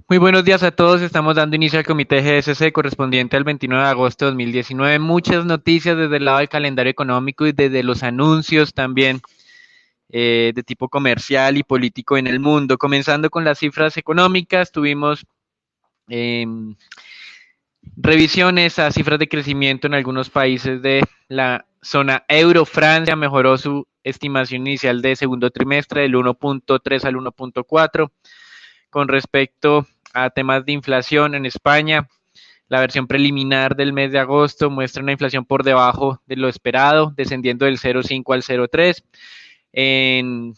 Muy buenos días a todos. Estamos dando inicio al comité GSC correspondiente al 29 de agosto de 2019. Muchas noticias desde el lado del calendario económico y desde los anuncios también de tipo comercial y político en el mundo. Comenzando con las cifras económicas, tuvimos eh, revisiones a cifras de crecimiento en algunos países de la zona euro. Francia mejoró su estimación inicial de segundo trimestre del 1.3 al 1.4. Con respecto a temas de inflación en España, la versión preliminar del mes de agosto muestra una inflación por debajo de lo esperado, descendiendo del 0,5 al 0,3. En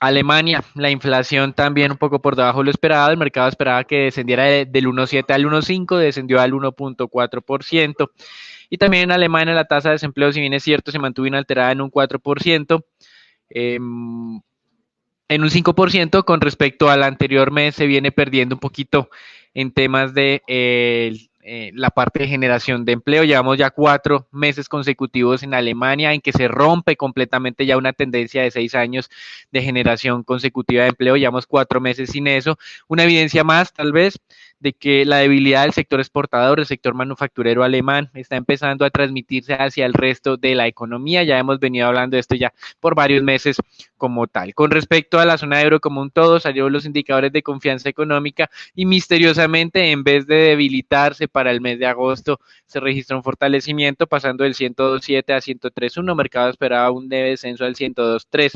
Alemania, la inflación también un poco por debajo de lo esperado. El mercado esperaba que descendiera del 1,7 al 1,5, descendió al 1.4%. Y también en Alemania la tasa de desempleo, si bien es cierto, se mantuvo inalterada en un 4%. En un 5% con respecto al anterior mes se viene perdiendo un poquito en temas de la parte de generación de empleo. Llevamos ya 4 meses consecutivos en Alemania en que se rompe completamente ya una tendencia de 6 años de generación consecutiva de empleo. Llevamos 4 meses sin eso. Una evidencia más, tal vez, de que la debilidad del sector exportador, el sector manufacturero alemán, está empezando a transmitirse hacia el resto de la economía. Ya hemos venido hablando de esto ya por varios meses como tal. Con respecto a la zona euro como un todo, salieron los indicadores de confianza económica y misteriosamente, en vez de debilitarse para el mes de agosto, se registró un fortalecimiento pasando del 102.7 a 103.1. Mercado esperaba un leve descenso al 102.3.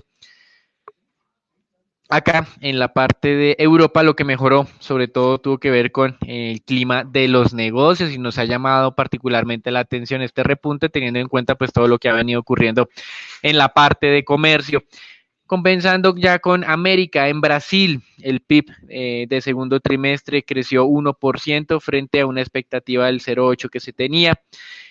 Acá en la parte de Europa lo que mejoró sobre todo tuvo que ver con el clima de los negocios y nos ha llamado particularmente la atención este repunte teniendo en cuenta pues todo lo que ha venido ocurriendo en la parte de comercio. Compensando ya con América, en Brasil, el PIB de segundo trimestre creció 1% frente a una expectativa del 0,8 que se tenía.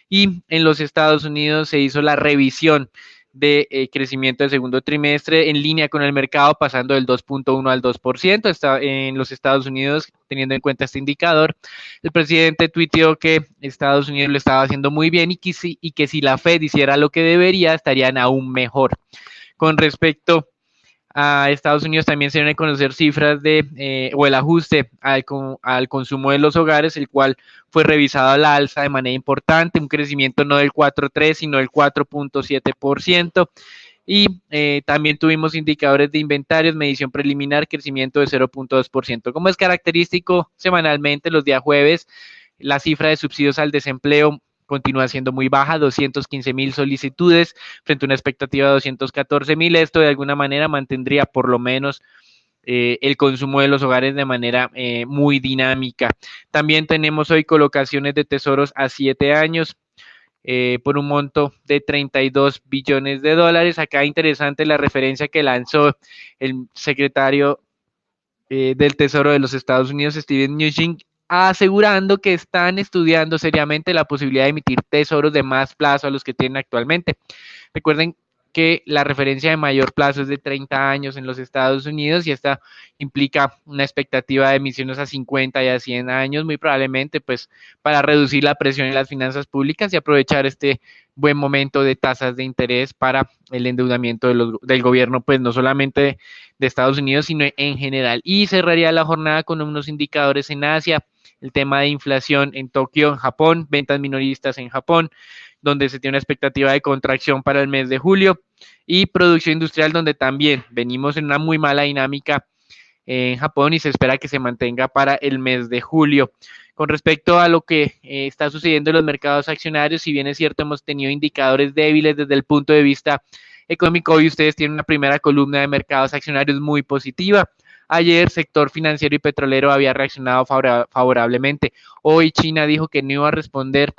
Y en los Estados Unidos se hizo la revisión de crecimiento del segundo trimestre en línea con el mercado, pasando del 2.1 al 2%. Está en los Estados Unidos, teniendo en cuenta este indicador, el presidente tuiteó que Estados Unidos lo estaba haciendo muy bien y que si la Fed hiciera lo que debería, estarían aún mejor. Con respecto a Estados Unidos también se deben conocer cifras o el ajuste al consumo de los hogares, el cual fue revisado a la alza de manera importante, un crecimiento no del 4.3, sino del 4.7%. Y también tuvimos indicadores de inventarios, medición preliminar, crecimiento de 0.2%. Como es característico, semanalmente, los días jueves, la cifra de subsidios al desempleo continúa siendo muy baja, 215.000 solicitudes frente a una expectativa de 214.000. Esto de alguna manera mantendría por lo menos el consumo de los hogares de manera muy dinámica. También tenemos hoy colocaciones de tesoros a 7 años. Por un monto de 32 billones de dólares. Acá interesante la referencia que lanzó el secretario del Tesoro de los Estados Unidos, Steven Mnuchin, asegurando que están estudiando seriamente la posibilidad de emitir tesoros de más plazo a los que tienen actualmente. Recuerden que la referencia de mayor plazo es de 30 años en los Estados Unidos y esta implica una expectativa de emisiones a 50 y a 100 años, muy probablemente pues para reducir la presión en las finanzas públicas y aprovechar este buen momento de tasas de interés para el endeudamiento del gobierno, pues no solamente de Estados Unidos, sino en general. Y cerraría la jornada con unos indicadores en Asia, el tema de inflación en Tokio, en Japón, ventas minoristas en Japón, donde se tiene una expectativa de contracción para el mes de julio, y producción industrial, donde también venimos en una muy mala dinámica en Japón y se espera que se mantenga para el mes de julio. Con respecto a lo que está sucediendo en los mercados accionarios, si bien es cierto, hemos tenido indicadores débiles desde el punto de vista económico, hoy ustedes tienen una primera columna de mercados accionarios muy positiva. Ayer, sector financiero y petrolero había reaccionado favorablemente. Hoy China dijo que no iba a responder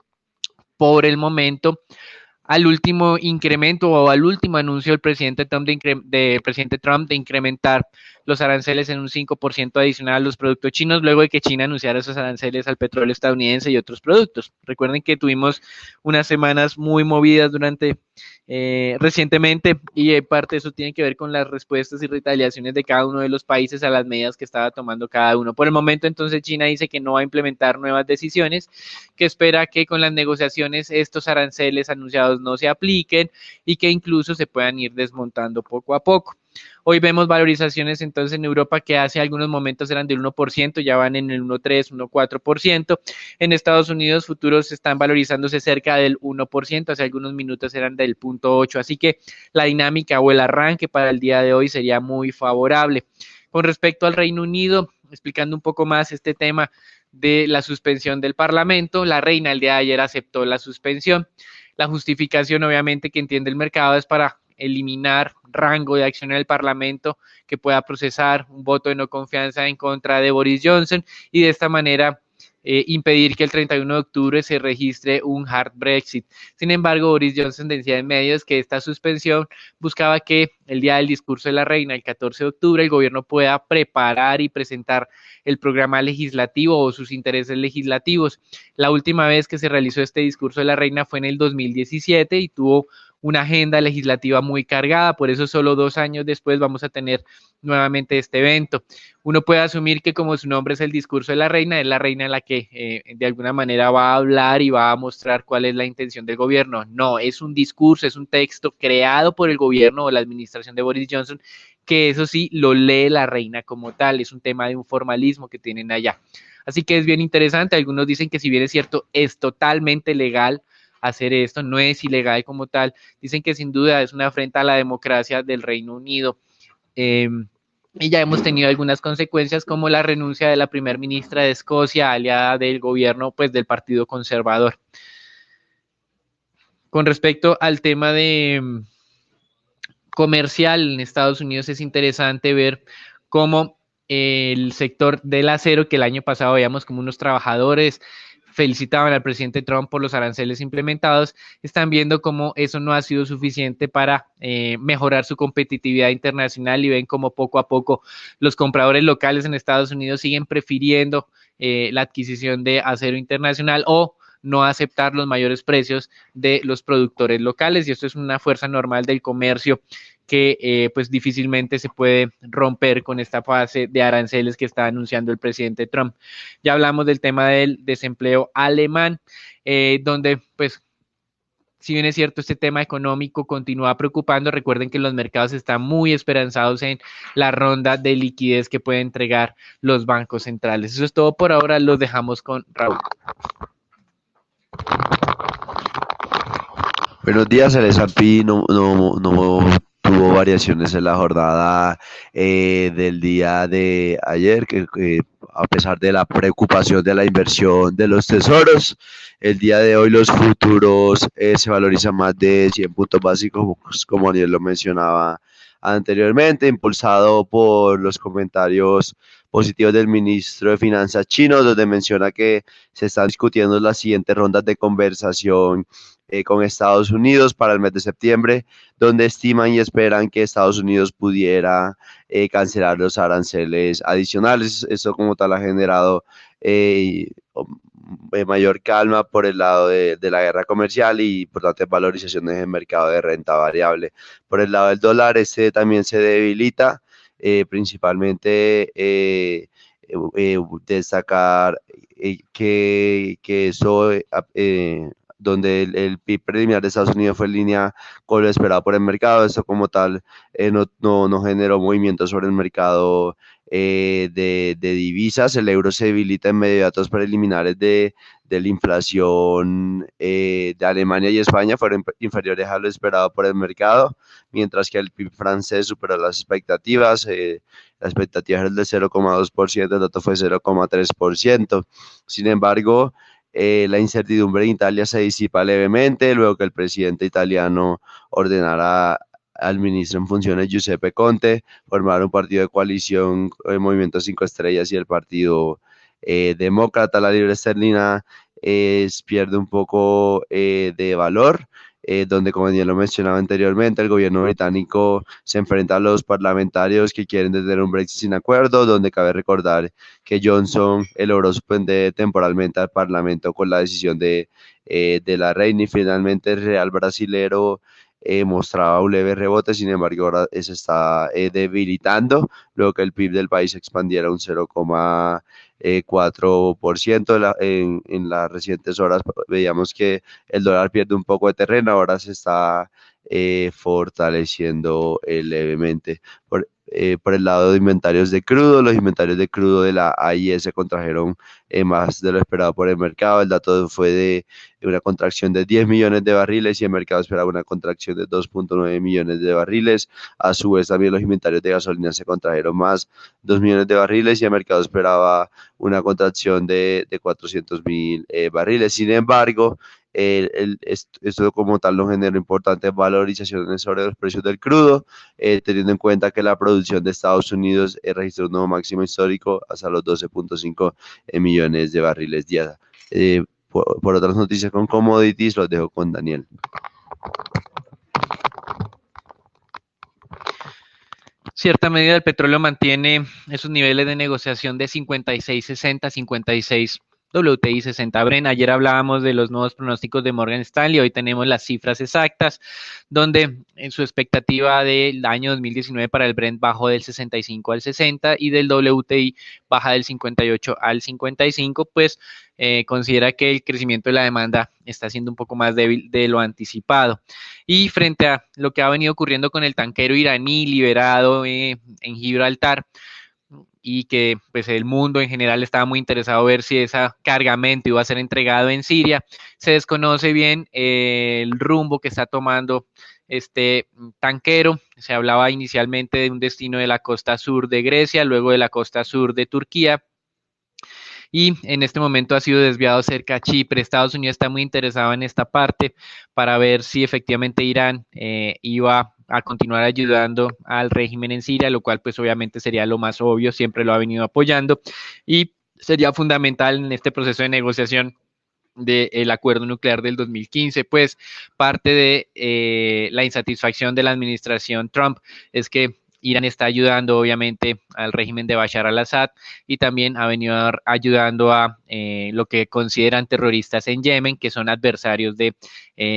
por el momento al último incremento o al último anuncio del presidente Trump de incrementar los aranceles en un 5% adicional a los productos chinos, luego de que China anunciara esos aranceles al petróleo estadounidense y otros productos. Recuerden que tuvimos unas semanas muy movidas recientemente y parte de eso tiene que ver con las respuestas y retaliaciones de cada uno de los países a las medidas que estaba tomando cada uno. Por el momento, entonces, China dice que no va a implementar nuevas decisiones, que espera que con las negociaciones estos aranceles anunciados no se apliquen y que incluso se puedan ir desmontando poco a poco. Hoy vemos valorizaciones entonces en Europa que hace algunos momentos eran del 1%, ya van en el 1,3, 1,4%. En Estados Unidos futuros están valorizándose cerca del 1%, hace algunos minutos eran del 0,8%, así que la dinámica o el arranque para el día de hoy sería muy favorable. Con respecto al Reino Unido, explicando un poco más este tema de la suspensión del Parlamento, la reina el día de ayer aceptó la suspensión. La justificación, obviamente, que entiende el mercado es para eliminar rango de acción en el Parlamento que pueda procesar un voto de no confianza en contra de Boris Johnson y de esta manera impedir que el 31 de octubre se registre un hard Brexit. Sin embargo, Boris Johnson decía en medios que esta suspensión buscaba que el día del discurso de la reina, el 14 de octubre, el gobierno pueda preparar y presentar el programa legislativo o sus intereses legislativos. La última vez que se realizó este discurso de la reina fue en el 2017 y tuvo una agenda legislativa muy cargada, por eso solo 2 años después vamos a tener nuevamente este evento. Uno puede asumir que como su nombre es el discurso de la reina, es la reina la que de alguna manera va a hablar y va a mostrar cuál es la intención del gobierno. No, es un discurso, es un texto creado por el gobierno o la administración de Boris Johnson, que eso sí lo lee la reina como tal, es un tema de un formalismo que tienen allá. Así que es bien interesante, algunos dicen que si bien es cierto, es totalmente legal hacer esto, no es ilegal como tal, dicen que sin duda es una afrenta a la democracia del Reino Unido. Y ya hemos tenido algunas consecuencias como la renuncia de la primer ministra de Escocia, aliada del gobierno, pues del Partido Conservador. Con respecto al tema de comercial en Estados Unidos, es interesante ver cómo el sector del acero, que el año pasado veíamos como unos trabajadores felicitaban al presidente Trump por los aranceles implementados, están viendo cómo eso no ha sido suficiente para mejorar su competitividad internacional y ven cómo poco a poco los compradores locales en Estados Unidos siguen prefiriendo la adquisición de acero internacional o no aceptar los mayores precios de los productores locales, y esto es una fuerza normal del comercio que pues difícilmente se puede romper con esta fase de aranceles que está anunciando el presidente Trump. Ya hablamos del tema del desempleo alemán, donde pues si bien es cierto, este tema económico continúa preocupando, recuerden que los mercados están muy esperanzados en la ronda de liquidez que pueden entregar los bancos centrales. Eso es todo por ahora, los dejamos con Raúl. Buenos días, el S&P no tuvo variaciones en la jornada del día de ayer, que a pesar de la preocupación de la inversión de los tesoros, el día de hoy los futuros se valorizan más de 100 puntos básicos, como Daniel lo mencionaba anteriormente, impulsado por los comentarios positivos del ministro de Finanzas chino, donde menciona que se están discutiendo las siguientes rondas de conversación con Estados Unidos para el mes de septiembre, donde estiman y esperan que Estados Unidos pudiera cancelar los aranceles adicionales. Esto como tal ha generado mayor calma por el lado de la guerra comercial y por tanto valorizaciones en el mercado de renta variable. Por el lado del dólar, este también se debilita, principalmente destacar que eso donde el PIB preliminar de Estados Unidos fue en línea con lo esperado por el mercado. Esto como tal no generó movimientos sobre el mercado de divisas. El euro se debilita en medio de datos preliminares de la inflación de Alemania y España fueron inferiores a lo esperado por el mercado, mientras que el PIB francés superó las expectativas. La expectativa era el de 0,2%, el dato fue 0,3%. Sin embargo, la incertidumbre en Italia se disipa levemente luego que el presidente italiano ordenara al ministro en funciones Giuseppe Conte formar un partido de coalición, el Movimiento 5 Estrellas y el Partido Demócrata. La libra esterlina pierde un poco de valor, donde, como ya lo mencionaba anteriormente, el gobierno británico se enfrenta a los parlamentarios que quieren detener un Brexit sin acuerdo, donde cabe recordar que Johnson logró suspender temporalmente al Parlamento con la decisión de la reina, y finalmente el Real Brasilero mostraba un leve rebote, sin embargo ahora se está debilitando, luego que el PIB del país expandiera un 0,4% en las recientes horas. Veíamos que el dólar pierde un poco de terreno, ahora se está fortaleciendo levemente. Por el lado de inventarios de crudo, los inventarios de crudo de la AIS se contrajeron más de lo esperado por el mercado. El dato fue de una contracción de 10 millones de barriles y el mercado esperaba una contracción de 2,9 millones de barriles. A su vez, también los inventarios de gasolina se contrajeron más 2 millones de barriles y el mercado esperaba una contracción de 400.000 barriles. Sin embargo, esto como tal no generó importantes valorizaciones sobre los precios del crudo, teniendo en cuenta que la producción de Estados Unidos registró un nuevo máximo histórico hasta los 12,5 millones de barriles diarios. Por otras noticias con commodities, los dejo con Daniel. Cierta medida el petróleo mantiene esos niveles de negociación de 56.60, 56 WTI 60 Bren. Ayer hablábamos de los nuevos pronósticos de Morgan Stanley, hoy tenemos las cifras exactas, donde en su expectativa del año 2019 para el Brent bajó del 65 al 60 y del WTI baja del 58 al 55, pues considera que el crecimiento de la demanda está siendo un poco más débil de lo anticipado. Y frente a lo que ha venido ocurriendo con el tanquero iraní liberado en Gibraltar, y que pues el mundo en general estaba muy interesado en ver si ese cargamento iba a ser entregado en Siria. Se desconoce bien el rumbo que está tomando este tanquero. Se hablaba inicialmente de un destino de la costa sur de Grecia, luego de la costa sur de Turquía, y en este momento ha sido desviado cerca a Chipre. Estados Unidos está muy interesado en esta parte para ver si efectivamente Irán iba a continuar ayudando al régimen en Siria, lo cual pues obviamente sería lo más obvio, siempre lo ha venido apoyando y sería fundamental en este proceso de negociación del acuerdo nuclear del 2015, pues parte de la insatisfacción de la administración Trump es que Irán está ayudando obviamente al régimen de Bashar al-Assad y también ha venido ayudando a lo que consideran terroristas en Yemen, que son adversarios de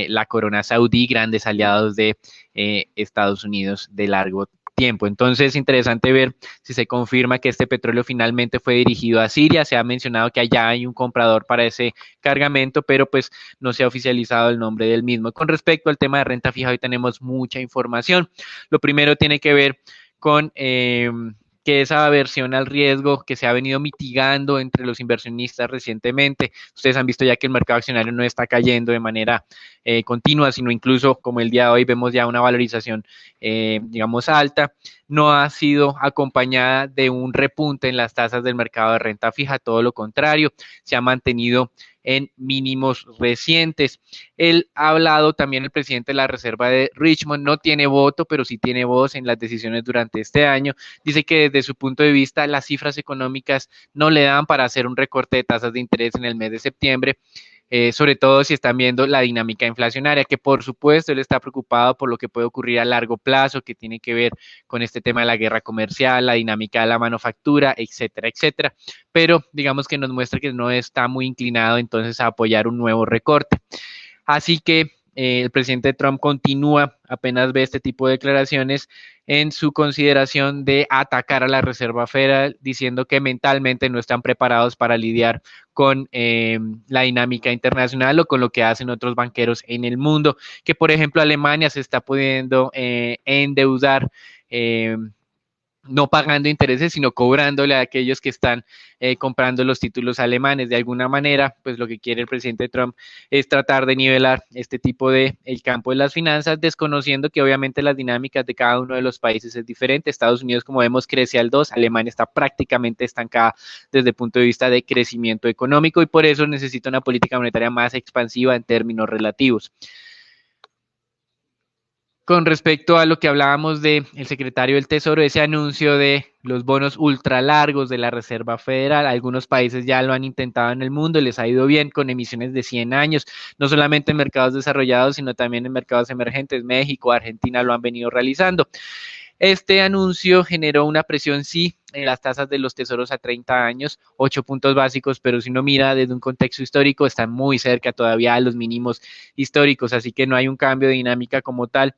la corona saudí, grandes aliados de Estados Unidos de largo tiempo. Entonces es interesante ver si se confirma que este petróleo finalmente fue dirigido a Siria. Se ha mencionado que allá hay un comprador para ese cargamento, pero pues no se ha oficializado el nombre del mismo. Con respecto al tema de renta fija, hoy tenemos mucha información. Lo primero tiene que ver con que esa aversión al riesgo que se ha venido mitigando entre los inversionistas recientemente. Ustedes han visto ya que el mercado accionario no está cayendo de manera continua, sino incluso como el día de hoy vemos ya una valorización, digamos, alta. No ha sido acompañada de un repunte en las tasas del mercado de renta fija, todo lo contrario, se ha mantenido en mínimos recientes. Él ha hablado también, el presidente de la Reserva de Richmond, no tiene voto, pero sí tiene voz en las decisiones durante este año. Dice que desde su punto de vista las cifras económicas no le dan para hacer un recorte de tasas de interés en el mes de septiembre. Sobre todo si están viendo la dinámica inflacionaria, que por supuesto él está preocupado por lo que puede ocurrir a largo plazo, que tiene que ver con este tema de la guerra comercial, la dinámica de la manufactura, etcétera, etcétera, pero digamos que nos muestra que no está muy inclinado entonces a apoyar un nuevo recorte. Así que el presidente Trump continúa, apenas ve este tipo de declaraciones, en su consideración de atacar a la Reserva Federal, diciendo que mentalmente no están preparados para lidiar con la dinámica internacional o con lo que hacen otros banqueros en el mundo, que por ejemplo Alemania se está pudiendo endeudar, no pagando intereses, sino cobrándole a aquellos que están comprando los títulos alemanes. De alguna manera, pues lo que quiere el presidente Trump es tratar de nivelar este tipo de el campo de las finanzas, desconociendo que obviamente las dinámicas de cada uno de los países es diferente. Estados Unidos, como vemos, crece al 2, Alemania está prácticamente estancada desde el punto de vista de crecimiento económico y por eso necesita una política monetaria más expansiva en términos relativos. Con respecto a lo que hablábamos del secretario del Tesoro, ese anuncio de los bonos ultra largos de la Reserva Federal, algunos países ya lo han intentado en el mundo, les ha ido bien con emisiones de 100 años, no solamente en mercados desarrollados, sino también en mercados emergentes, México, Argentina lo han venido realizando. Este anuncio generó una presión, sí, en las tasas de los tesoros a 30 años, 8 puntos básicos, pero si uno mira desde un contexto histórico, están muy cerca todavía a los mínimos históricos, así que no hay un cambio de dinámica como tal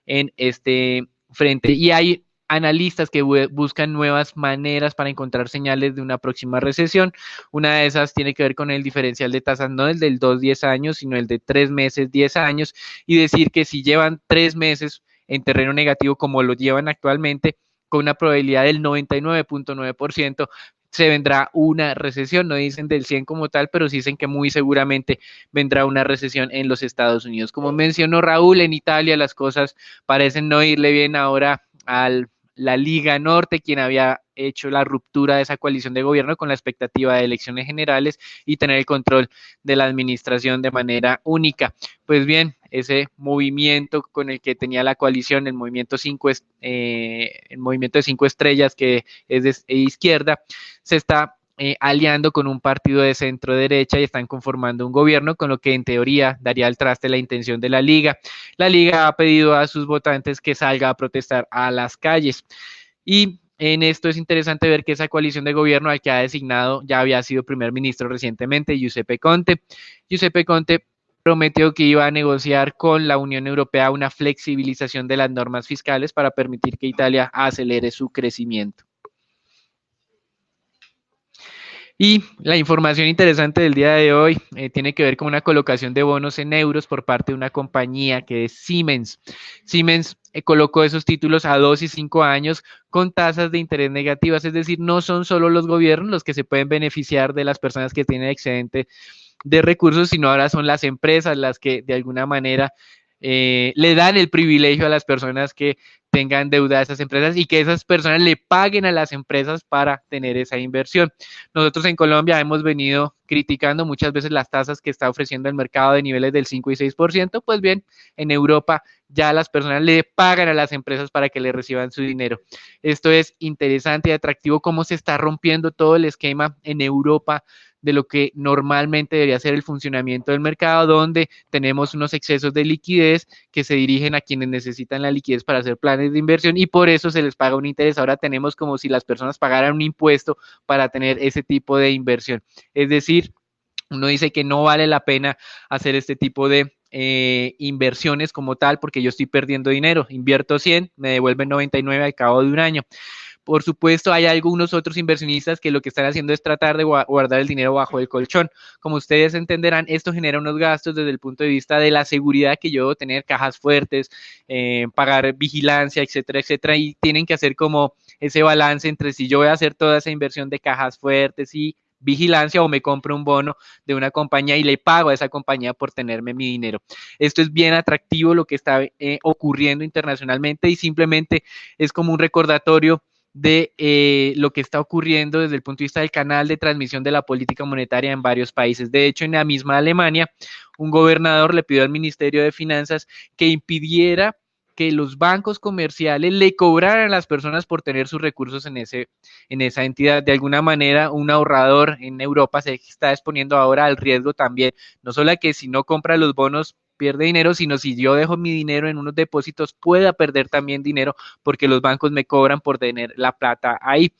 en este frente. Y hay analistas que buscan nuevas maneras para encontrar señales de una próxima recesión. Una de esas tiene que ver con el diferencial de tasas, no el del 2-10 años, sino el de 3 meses, 10 años, y decir que si llevan 3 meses en terreno negativo como lo llevan actualmente, con una probabilidad del 99.9%, se vendrá una recesión. No dicen del 100 como tal, pero sí dicen que muy seguramente vendrá una recesión en los Estados Unidos. Como mencionó Raúl, en Italia las cosas parecen no irle bien ahora al la Liga Norte, quien había hecho la ruptura de esa coalición de gobierno con la expectativa de elecciones generales y tener el control de la administración de manera única. Pues bien, ese movimiento con el que tenía la coalición, el movimiento de 5 estrellas, que es de izquierda, se está aliando con un partido de centro derecha y están conformando un gobierno, con lo que en teoría daría al traste la intención de la Liga. La Liga ha pedido a sus votantes que salga a protestar a las calles. Y en esto es interesante ver que esa coalición de gobierno al que ha designado ya había sido primer ministro recientemente, Giuseppe Conte. Giuseppe Conte prometió que iba a negociar con la Unión Europea una flexibilización de las normas fiscales para permitir que Italia acelere su crecimiento. Y la información interesante del día de hoy tiene que ver con una colocación de bonos en euros por parte de una compañía que es Siemens. Siemens colocó esos títulos a 2 y 5 años con tasas de interés negativas, es decir, no son solo los gobiernos los que se pueden beneficiar de las personas que tienen excedente de recursos, sino ahora son las empresas las que de alguna manera le dan el privilegio a las personas que tengan deuda a esas empresas y que esas personas le paguen a las empresas para tener esa inversión. Nosotros en Colombia hemos venido criticando muchas veces las tasas que está ofreciendo el mercado de niveles del 5 y 6%, pues bien, en Europa ya las personas le pagan a las empresas para que le reciban su dinero. Esto es interesante y atractivo, cómo se está rompiendo todo el esquema en Europa de lo que normalmente debería ser el funcionamiento del mercado, donde tenemos unos excesos de liquidez que se dirigen a quienes necesitan la liquidez para hacer planes de inversión y por eso se les paga un interés. Ahora tenemos como si las personas pagaran un impuesto para tener ese tipo de inversión. Es decir, uno dice que no vale la pena hacer este tipo de inversiones como tal porque yo estoy perdiendo dinero. Invierto 100, me devuelven 99 al cabo de un año. Por supuesto, hay algunos otros inversionistas que lo que están haciendo es tratar de guardar el dinero bajo el colchón. Como ustedes entenderán, esto genera unos gastos desde el punto de vista de la seguridad que yo debo tener, cajas fuertes, pagar vigilancia, etcétera, etcétera, y tienen que hacer como ese balance entre si yo voy a hacer toda esa inversión de cajas fuertes y vigilancia o me compro un bono de una compañía y le pago a esa compañía por tenerme mi dinero. Esto es bien atractivo lo que está ocurriendo internacionalmente y simplemente es como un recordatorio de lo que está ocurriendo desde el punto de vista del canal de transmisión de la política monetaria en varios países. De hecho, en la misma Alemania, un gobernador le pidió al Ministerio de Finanzas que impidiera que los bancos comerciales le cobraran a las personas por tener sus recursos en esa entidad. De alguna manera, un ahorrador en Europa se está exponiendo ahora al riesgo también, no solo a que si no compra los bonos pierde dinero, sino si yo dejo mi dinero en unos depósitos pueda perder también dinero porque los bancos me cobran por tener la plata ahí.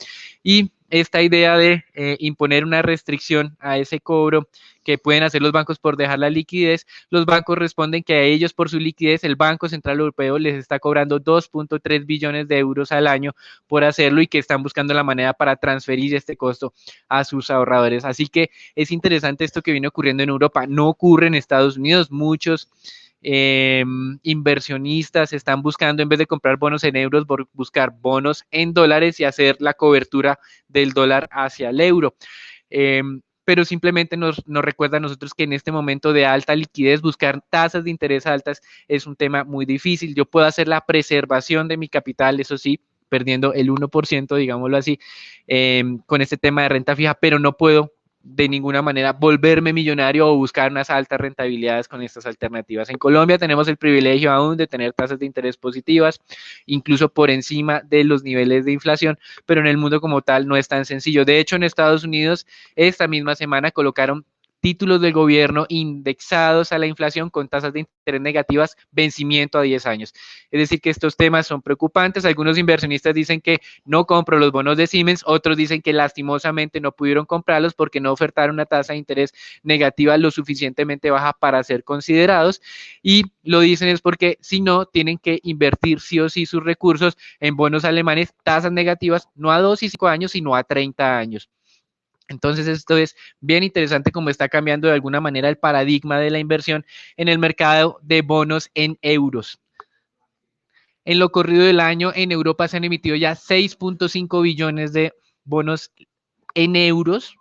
Y esta idea de imponer una restricción a ese cobro que pueden hacer los bancos por dejar la liquidez, los bancos responden que a ellos por su liquidez el Banco Central Europeo les está cobrando 2.3 billones de euros al año por hacerlo y que están buscando la manera para transferir este costo a sus ahorradores. Así que es interesante esto que viene ocurriendo en Europa, no ocurre en Estados Unidos, muchos inversionistas están buscando, en vez de comprar bonos en euros, buscar bonos en dólares y hacer la cobertura del dólar hacia el euro. Pero simplemente nos recuerda a nosotros que en este momento de alta liquidez, buscar tasas de interés altas es un tema muy difícil. Yo puedo hacer la preservación de mi capital, eso sí, perdiendo el 1%, digámoslo así, con este tema de renta fija, pero no puedo de ninguna manera volverme millonario o buscar unas altas rentabilidades con estas alternativas. En Colombia tenemos el privilegio aún de tener tasas de interés positivas, incluso por encima de los niveles de inflación, pero en el mundo como tal no es tan sencillo. De hecho, en Estados Unidos esta misma semana colocaron títulos del gobierno indexados a la inflación con tasas de interés negativas, vencimiento a 10 años. Es decir, que estos temas son preocupantes. Algunos inversionistas dicen que no compro los bonos de Siemens, otros dicen que lastimosamente no pudieron comprarlos porque no ofertaron una tasa de interés negativa lo suficientemente baja para ser considerados, y lo dicen es porque si no, tienen que invertir sí o sí sus recursos en bonos alemanes, tasas negativas, no a 2 y 5 años, sino a 30 años. Entonces esto es bien interesante como está cambiando de alguna manera el paradigma de la inversión en el mercado de bonos en euros. En lo corrido del año en Europa se han emitido ya 6.5 billones de bonos en euros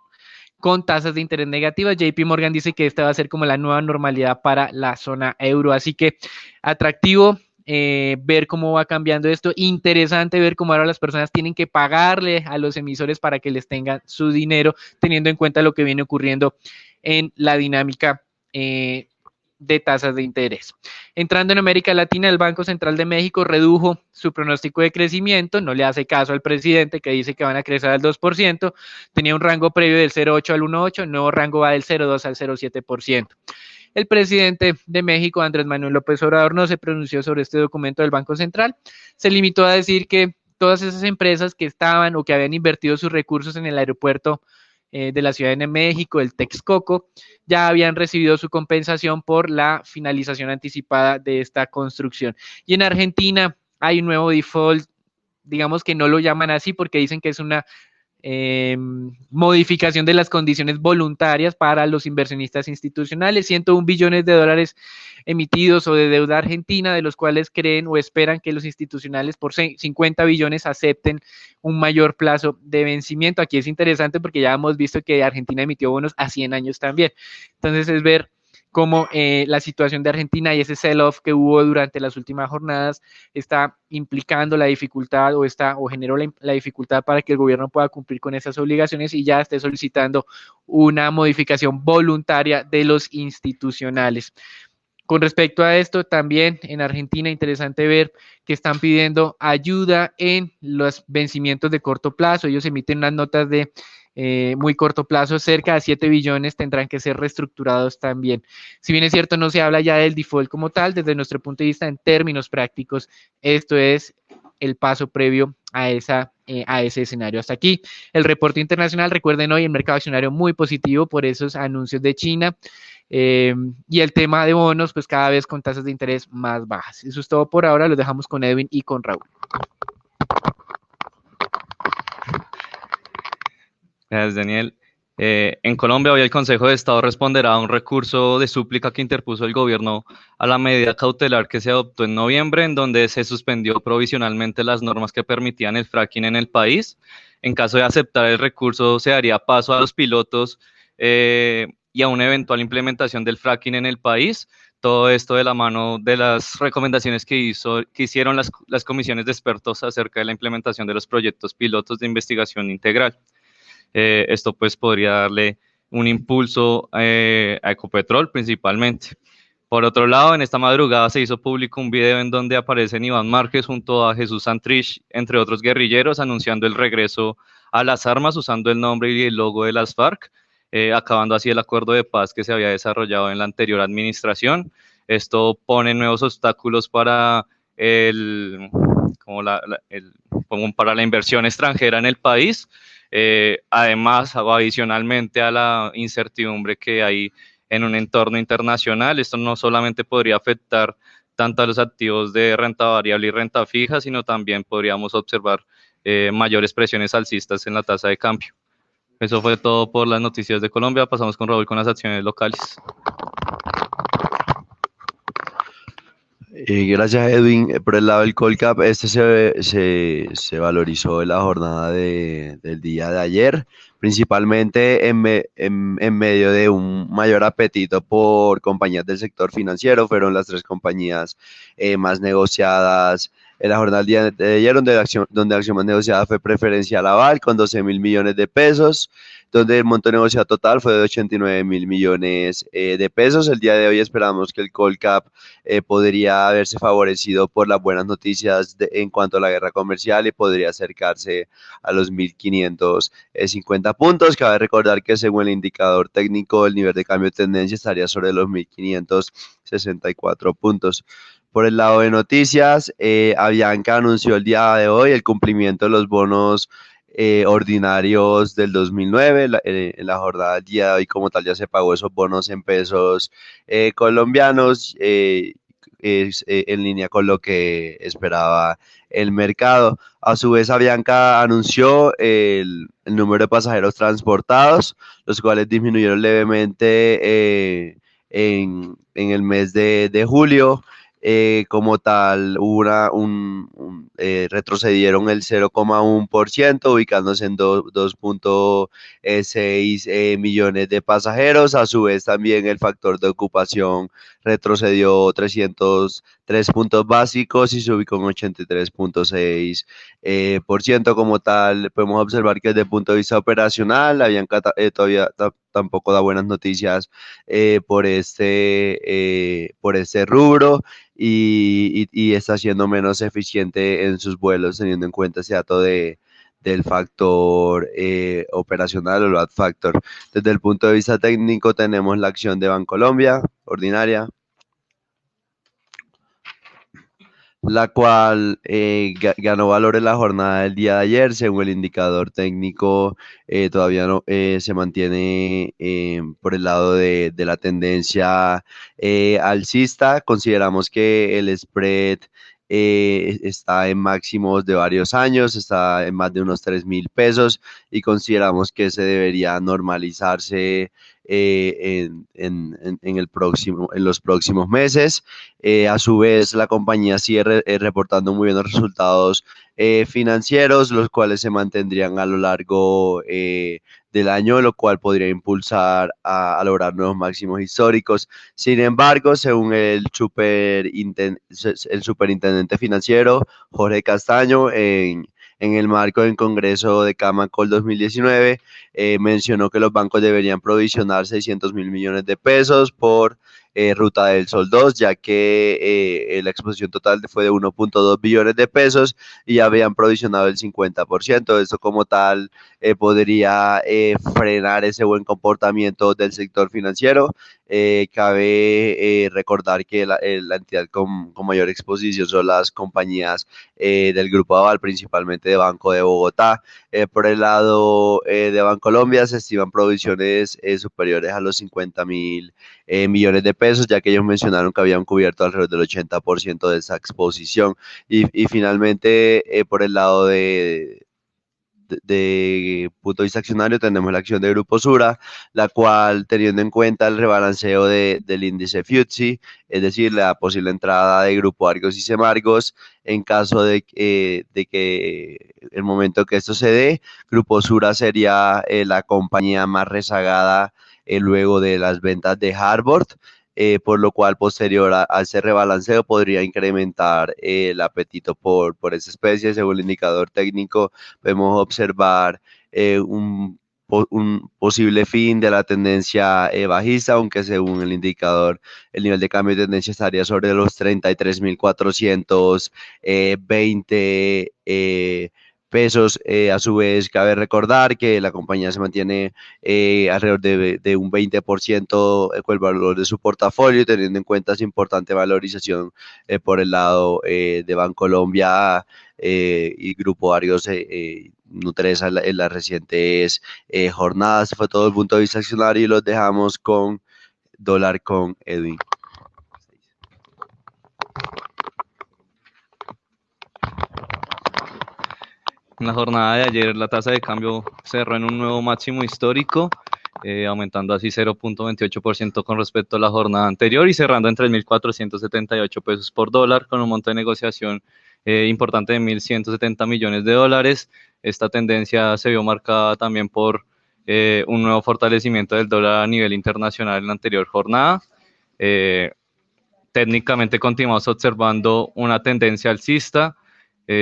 con tasas de interés negativas. JP Morgan dice que esta va a ser como la nueva normalidad para la zona euro. Así que atractivo ver cómo va cambiando esto. Interesante ver cómo ahora las personas tienen que pagarle a los emisores para que les tengan su dinero, teniendo en cuenta lo que viene ocurriendo en la dinámica de tasas de interés. Entrando en América Latina, el Banco Central de México redujo su pronóstico de crecimiento, no le hace caso al presidente que dice que van a crecer al 2%, tenía un rango previo del 0,8 al 1,8, el nuevo rango va del 0,2 al 0,7%. El presidente de México, Andrés Manuel López Obrador, no se pronunció sobre este documento del Banco Central, se limitó a decir que todas esas empresas que estaban o que habían invertido sus recursos en el aeropuerto de la Ciudad de México, el Texcoco, ya habían recibido su compensación por la finalización anticipada de esta construcción. Y en Argentina hay un nuevo default, digamos que no lo llaman así porque dicen que es una modificación de las condiciones voluntarias para los inversionistas institucionales, 101 billones de dólares emitidos o de deuda argentina, de los cuales creen o esperan que los institucionales por 50 billones acepten un mayor plazo de vencimiento. Aquí es interesante porque ya hemos visto que Argentina emitió bonos a 100 años también. Entonces es ver cómo la situación de Argentina y ese sell-off que hubo durante las últimas jornadas está implicando la dificultad o generó la dificultad para que el gobierno pueda cumplir con esas obligaciones y ya esté solicitando una modificación voluntaria de los institucionales. Con respecto a esto, también en Argentina, interesante ver que están pidiendo ayuda en los vencimientos de corto plazo. Ellos emiten unas notas de muy corto plazo, cerca de 7 billones tendrán que ser reestructurados también. Si bien es cierto, no se habla ya del default como tal, desde nuestro punto de vista, en términos prácticos, esto es el paso previo a ese escenario. Hasta aquí el reporte internacional. Recuerden hoy el mercado accionario muy positivo por esos anuncios de China. Y el tema de bonos, pues cada vez con tasas de interés más bajas. Eso es todo por ahora, los dejamos con Edwin y con Raúl. Gracias, Daniel. En Colombia, hoy el Consejo de Estado responderá a un recurso de súplica que interpuso el gobierno a la medida cautelar que se adoptó en noviembre, en donde se suspendió provisionalmente las normas que permitían el fracking en el país. En caso de aceptar el recurso, se daría paso a los pilotos y a una eventual implementación del fracking en el país. Todo esto de la mano de las recomendaciones que hicieron las comisiones de expertos acerca de la implementación de los proyectos pilotos de investigación integral. Esto pues podría darle un impulso a Ecopetrol principalmente. Por otro lado, en esta madrugada se hizo público un video en donde aparecen Iván Márquez junto a Jesús Santrich, entre otros guerrilleros, anunciando el regreso a las armas usando el nombre y el logo de las FARC, acabando así el acuerdo de paz que se había desarrollado en la anterior administración. Esto pone nuevos obstáculos para para la inversión extranjera en el país. Además, adicionalmente a la incertidumbre que hay en un entorno internacional, esto no solamente podría afectar tanto a los activos de renta variable y renta fija, sino también podríamos observar mayores presiones alcistas en la tasa de cambio. Eso fue todo por las noticias de Colombia. Pasamos con Raúl con las acciones locales. Gracias, Edwin. Por el lado del Colcap, se valorizó en la jornada del día de ayer, principalmente en medio de un mayor apetito por compañías del sector financiero. Fueron las tres compañías más negociadas en la jornada del día de ayer, donde la acción más negociada fue Preferencial Aval con 12.000 millones de pesos. donde el monto negociado total fue de 89.000 millones de pesos. El día de hoy esperamos que el Colcap podría haberse favorecido por las buenas noticias en cuanto a la guerra comercial y podría acercarse a los 1.550 puntos. Cabe recordar que según el indicador técnico, el nivel de cambio de tendencia estaría sobre los 1.564 puntos. Por el lado de noticias, Avianca anunció el día de hoy el cumplimiento de los bonos ordinarios del 2009. En la jornada del día de hoy, como tal, ya se pagó esos bonos en pesos colombianos, en línea con lo que esperaba el mercado. A su vez, Avianca anunció el número de pasajeros transportados, los cuales disminuyeron levemente en el mes de julio. Como tal, retrocedieron el 0,1%, ubicándose en 2.6 millones de pasajeros. A su vez, también el factor de ocupación retrocedió 303 puntos básicos y se ubicó en 83.6%. Por ciento. Como tal, podemos observar que desde el punto de vista operacional, Avianca todavía tampoco da buenas noticias por este rubro. Y está siendo menos eficiente en sus vuelos, teniendo en cuenta ese dato del factor operacional o load factor. Desde el punto de vista técnico, tenemos la acción de Bancolombia, ordinaria, la cual ganó valor en la jornada del día de ayer. Según el indicador técnico, todavía no se mantiene por el lado de la tendencia alcista. Consideramos que el spread está en máximos de varios años, está en más de unos 3.000 pesos y consideramos que se debería normalizarse en los próximos meses. A su vez, la compañía sigue reportando muy buenos resultados financieros, los cuales se mantendrían a lo largo del año, lo cual podría impulsar a lograr nuevos máximos históricos. Sin embargo, según el superintendente financiero Jorge Castaño, en el marco del Congreso de Camacol 2019, mencionó que los bancos deberían provisionar 600.000 millones de pesos por Ruta del Sol 2, ya que la exposición total fue de 1.2 billones de pesos y habían provisionado el 50%. Esto como tal podría frenar ese buen comportamiento del sector financiero. Cabe recordar que la entidad con mayor exposición son las compañías del Grupo Aval, principalmente de Banco de Bogotá. Por el lado de Bancolombia se estiman provisiones superiores a los 50.000 millones de pesos, ya que ellos mencionaron que habían cubierto alrededor del 80% de esa exposición. Y finalmente, por el lado de punto de vista accionario, tenemos la acción de Grupo Sura, la cual, teniendo en cuenta el rebalanceo del índice FTSE, es decir, la posible entrada de Grupo Argos y Semargos, en caso de que el momento que esto se dé, Grupo Sura sería la compañía más rezagada luego de las ventas de Harvard. Por lo cual posterior a ese rebalanceo podría incrementar el apetito por esa especie. Según el indicador técnico, podemos observar un posible fin de la tendencia bajista, aunque según el indicador el nivel de cambio de tendencia estaría sobre los 33.420 pesos. A su vez, cabe recordar que la compañía se mantiene alrededor de un 20% con el valor de su portafolio, teniendo en cuenta esa importante valorización por el lado de Bancolombia y Grupo Argos Nutresa en las recientes jornadas. Fue todo el punto de vista accionario y los dejamos con dólar con Edwin. En la jornada de ayer la tasa de cambio cerró en un nuevo máximo histórico, aumentando así 0.28% con respecto a la jornada anterior y cerrando en 3.478 pesos por dólar, con un monto de negociación importante de 1.170 millones de dólares. Esta tendencia se vio marcada también por un nuevo fortalecimiento del dólar a nivel internacional en la anterior jornada. Técnicamente continuamos observando una tendencia alcista.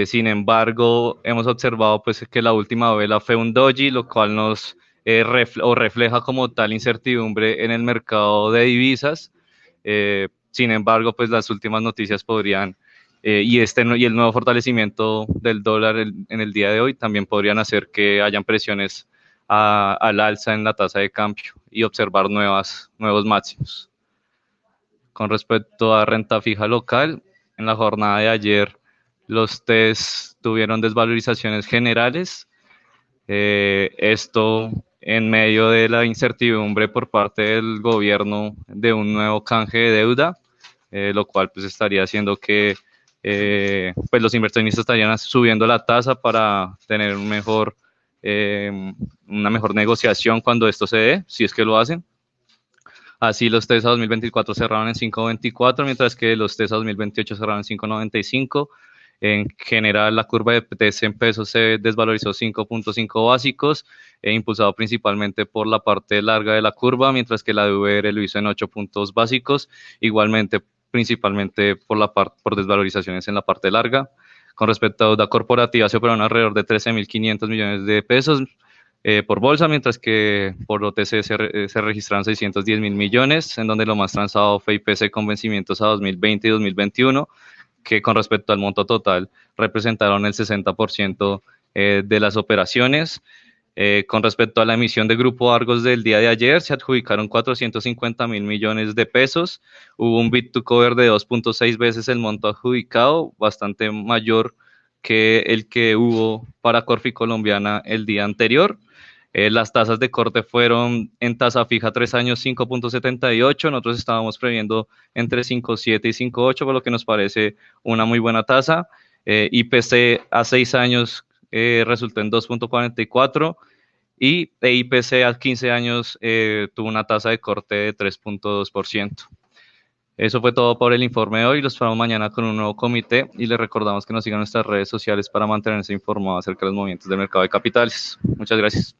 Sin embargo, hemos observado pues, que la última vela fue un doji, lo cual nos refleja como tal incertidumbre en el mercado de divisas. Sin embargo, pues las últimas noticias podrían, y el nuevo fortalecimiento del dólar en el día de hoy también podrían hacer que hayan presiones al alza en la tasa de cambio y observar nuevos máximos. Con respecto a renta fija local, en la jornada de ayer los TES tuvieron desvalorizaciones generales. Esto en medio de la incertidumbre por parte del gobierno de un nuevo canje de deuda, lo cual pues estaría haciendo que pues los inversionistas estarían subiendo la tasa para tener una mejor negociación cuando esto se dé, si es que lo hacen. Así los TES a 2024 cerraron en 5.24, mientras que los TES a 2028 cerraron en 5.95. En general, la curva de TES en pesos se desvalorizó 5.5 básicos, impulsado principalmente por la parte larga de la curva, mientras que la de VR lo hizo en 8 puntos básicos, igualmente principalmente por desvalorizaciones en la parte larga. Con respecto a deuda corporativa, se operaron alrededor de 13.500 millones de pesos por bolsa, mientras que por OTC se registraron 610.000 millones, en donde lo más transado fue IPC con vencimientos a 2020 y 2021, que con respecto al monto total representaron el 60% de las operaciones. Con respecto a la emisión de Grupo Argos del día de ayer, se adjudicaron 450.000 millones de pesos. Hubo un bid to cover de 2.6 veces el monto adjudicado, bastante mayor que el que hubo para Corfi Colombiana el día anterior. Las tasas de corte fueron en tasa fija 3 años 5.78, nosotros estábamos previendo entre 5.7 y 5.8, por lo que nos parece una muy buena tasa. IPC a 6 años resultó en 2.44 y IPC a 15 años tuvo una tasa de corte de 3.2%. Eso fue todo por el informe de hoy. Los esperamos mañana con un nuevo comité y les recordamos que nos sigan en nuestras redes sociales para mantenerse informados acerca de los movimientos del mercado de capitales. Muchas gracias.